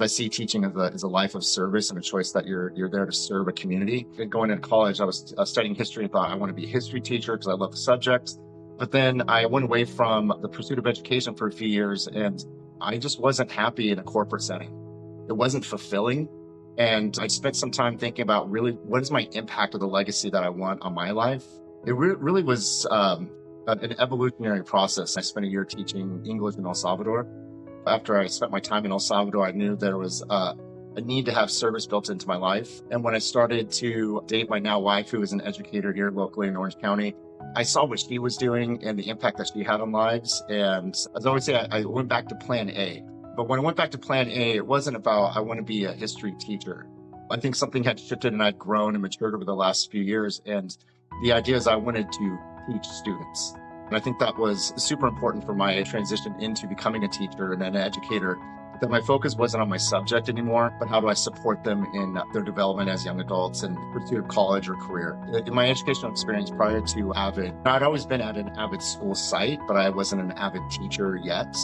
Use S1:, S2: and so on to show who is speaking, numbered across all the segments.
S1: I see teaching as a life of service and a choice that you're there to serve a community. And going into college, I was studying history and thought I want to be a history teacher because I love the subject. But then I went away from the pursuit of education for a few years, and I just wasn't happy in a corporate setting. It wasn't fulfilling. And I spent some time thinking about really what is my impact of the legacy that I want on my life. It really was an evolutionary process. I spent a year teaching English in El Salvador. After I spent my time in El Salvador, I knew there was a need to have service built into my life. And when I started to date my now wife, who is an educator here locally in Orange County, I saw what she was doing and the impact that she had on lives. And as I always say, I went back to plan A. But when I went back to plan A, it wasn't about I want to be a history teacher. I think something had shifted and I'd grown and matured over the last few years. And the idea is I wanted to teach students. And I think that was super important for my transition into becoming a teacher and an educator, that my focus wasn't on my subject anymore, but how do I support them in their development as young adults and pursuit of college or career. In my educational experience prior to AVID, I'd always been at an AVID school site, but I wasn't an AVID teacher yet.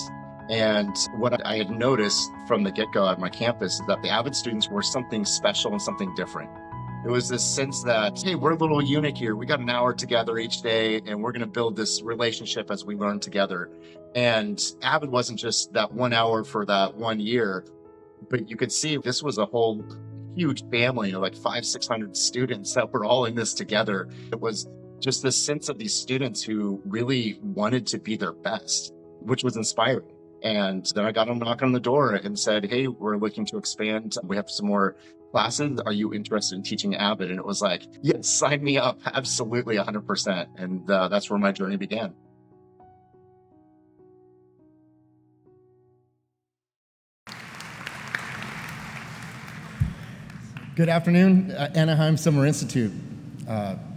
S1: And what I had noticed from the get-go at my campus is that the AVID students were something special and something different. It was this sense that, hey, we're a little unit here. We got an hour together each day, and we're going to build this relationship as we learn together. And AVID wasn't just that 1 hour for that 1 year, but you could see this was a whole huge family of like 500-600 students that were all in this together. It was just this sense of these students who really wanted to be their best, which was inspiring. And then I got a knock on the door and said, hey, we're looking to expand. We have some more classes. Are you interested in teaching AVID? And it was like, yes, sign me up. Absolutely, 100%. And that's where my journey began.
S2: Good afternoon, Anaheim Summer Institute.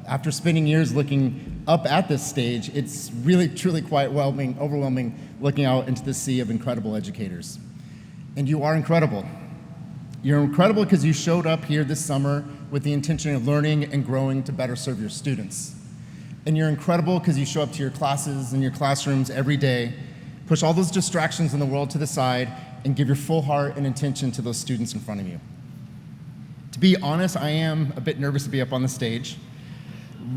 S2: After spending years looking up at this stage, it's really, truly quite overwhelming looking out into the sea of incredible educators. And you are incredible. You're incredible because you showed up here this summer with the intention of learning and growing to better serve your students. And you're incredible because you show up to your classes and your classrooms every day, push all those distractions in the world to the side, and give your full heart and intention to those students in front of you. To be honest, I am a bit nervous to be up on the stage.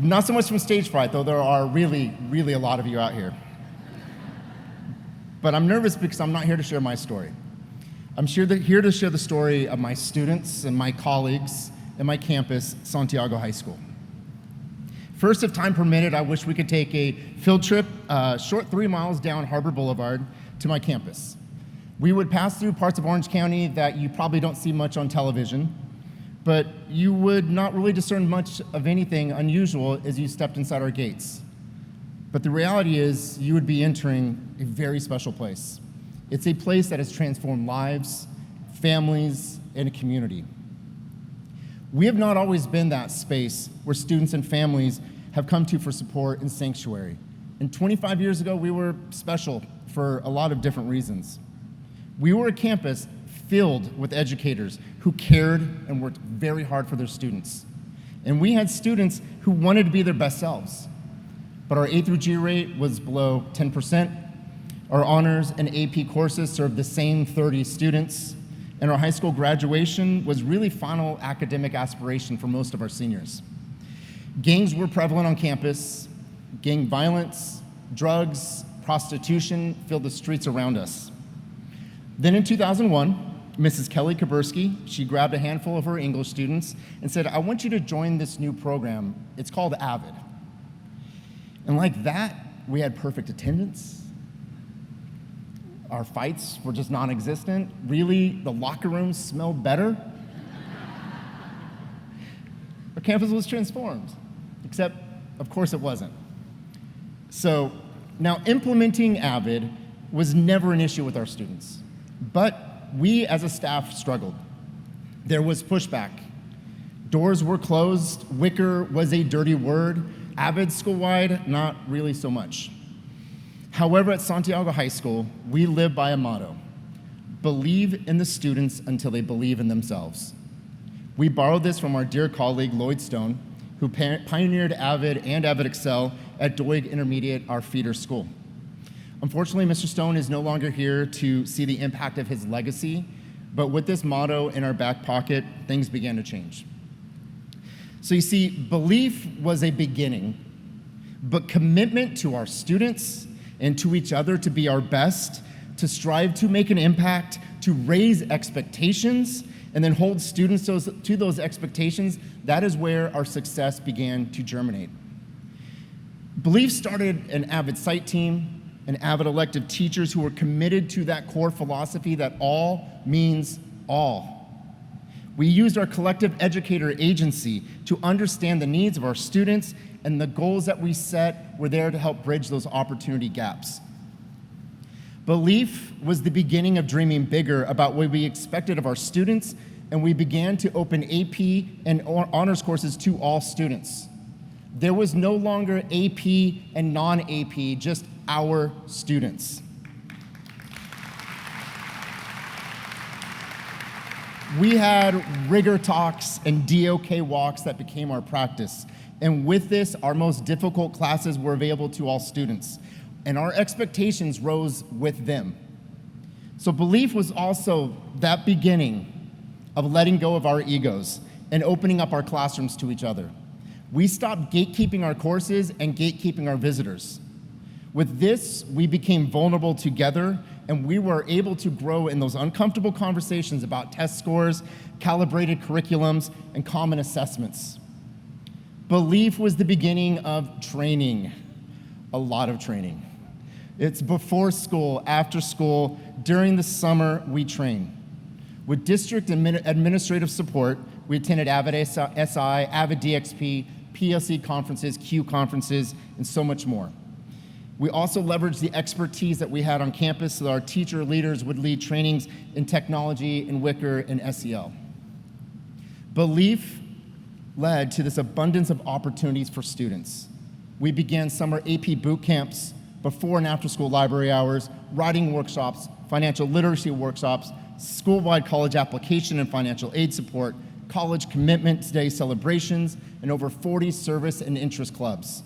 S2: Not so much from stage fright, though there are really, really a lot of you out here. But I'm nervous because I'm not here to share my story. I'm here to share the story of my students and my colleagues at my campus, Santiago High School. First, if time permitted, I wish we could take a field trip, short 3 miles down Harbor Boulevard to my campus. We would pass through parts of Orange County that you probably don't see much on television, but you would not really discern much of anything unusual as you stepped inside our gates. But the reality is you would be entering a very special place. It's a place that has transformed lives, families, and a community. We have not always been that space where students and families have come to for support and sanctuary. And 25 years ago, we were special for a lot of different reasons. We were a campus filled with educators who cared and worked very hard for their students. And we had students who wanted to be their best selves. But our A through G rate was below 10%. Our honors and AP courses served the same 30 students, and our high school graduation was really final academic aspiration for most of our seniors. Gangs were prevalent on campus. Gang violence, drugs, prostitution filled the streets around us. Then in 2001, Mrs. Kelly Kabursky, she grabbed a handful of her English students and said, I want you to join this new program. It's called AVID. And like that, we had perfect attendance. Our fights were just non-existent. Really, the locker rooms smelled better. Our campus was transformed, except, of course, it wasn't. So now implementing AVID was never an issue with our students, but we as a staff struggled. There was pushback. Doors were closed. Wicker was a dirty word. AVID school-wide, not really so much. However, at Santiago High School, we live by a motto: believe in the students until they believe in themselves. We borrowed this from our dear colleague, Lloyd Stone, who pioneered AVID and AVID Excel at Doig Intermediate, our feeder school. Unfortunately, Mr. Stone is no longer here to see the impact of his legacy, But with this motto in our back pocket, things began to change. So you see, belief was a beginning, but commitment to our students and to each other to be our best, to strive to make an impact, to raise expectations, and then hold students to those expectations, that is where our success began to germinate. Belief started an AVID site team, an AVID elective teachers who were committed to that core philosophy that all means all. We used our collective educator agency to understand the needs of our students, and the goals that we set were there to help bridge those opportunity gaps. Belief was the beginning of dreaming bigger about what we expected of our students, and we began to open AP and honors courses to all students. There was no longer AP and non-AP, just our students. We had rigor talks and DOK walks that became our practice. And with this, our most difficult classes were available to all students. And our expectations rose with them. So belief was also that beginning of letting go of our egos and opening up our classrooms to each other. We stopped gatekeeping our courses and gatekeeping our visitors. With this, we became vulnerable together, and we were able to grow in those uncomfortable conversations about test scores, calibrated curriculums, and common assessments. Belief was the beginning of training, a lot of training. It's before school, after school, during the summer, we train. With district administrative support, we attended AVID SI, AVID DXP, PLC conferences, Q conferences, and so much more. We also leveraged the expertise that we had on campus so that our teacher leaders would lead trainings in technology, in Wicker, and SEL. Belief led to this abundance of opportunities for students. We began summer AP boot camps, before and after school library hours, writing workshops, financial literacy workshops, school-wide college application and financial aid support, college commitment day celebrations, and over 40 service and interest clubs.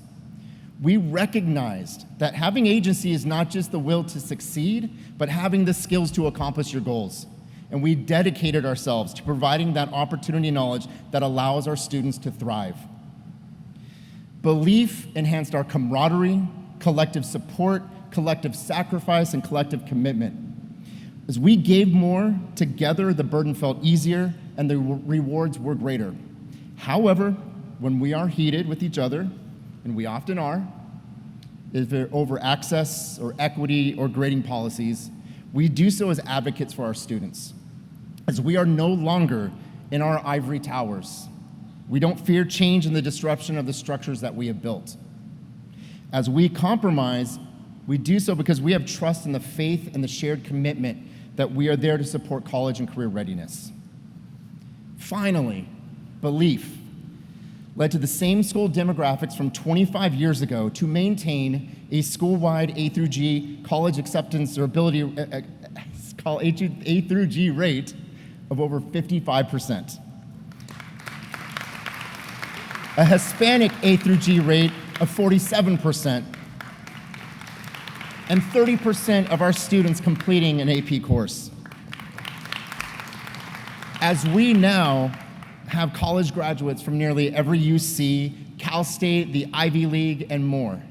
S2: We recognized that having agency is not just the will to succeed, but having the skills to accomplish your goals. And we dedicated ourselves to providing that opportunity and knowledge that allows our students to thrive. Belief enhanced our camaraderie, collective support, collective sacrifice, and collective commitment. As we gave more, together the burden felt easier and the rewards were greater. However, when we are heated with each other, and we often are, if they're over access or equity or grading policies, we do so as advocates for our students. As we are no longer in our ivory towers, we don't fear change and the disruption of the structures that we have built. As we compromise, we do so because we have trust in the faith and the shared commitment that we are there to support college and career readiness. Finally, belief led to the same school demographics from 25 years ago to maintain a school-wide A through G college acceptance or ability, called A through G rate of over 55%. A Hispanic A through G rate of 47%, and 30% of our students completing an AP course. As we now have college graduates from nearly every UC, Cal State, the Ivy League, and more.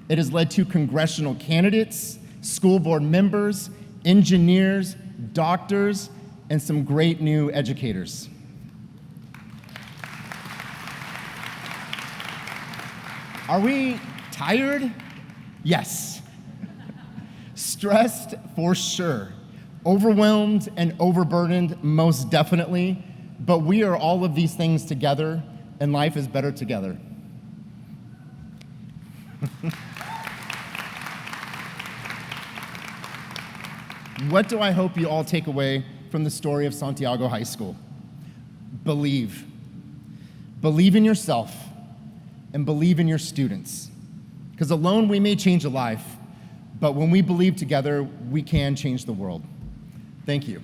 S2: It has led to congressional candidates, school board members, engineers, doctors, and some great new educators. Are we tired? Yes. Stressed? For sure. Overwhelmed and overburdened? Most definitely. But we are all of these things together, and life is better together. What do I hope you all take away from the story of Santiago High School? Believe. Believe in yourself and believe in your students. Because alone we may change a life, but when we believe together, we can change the world. Thank you.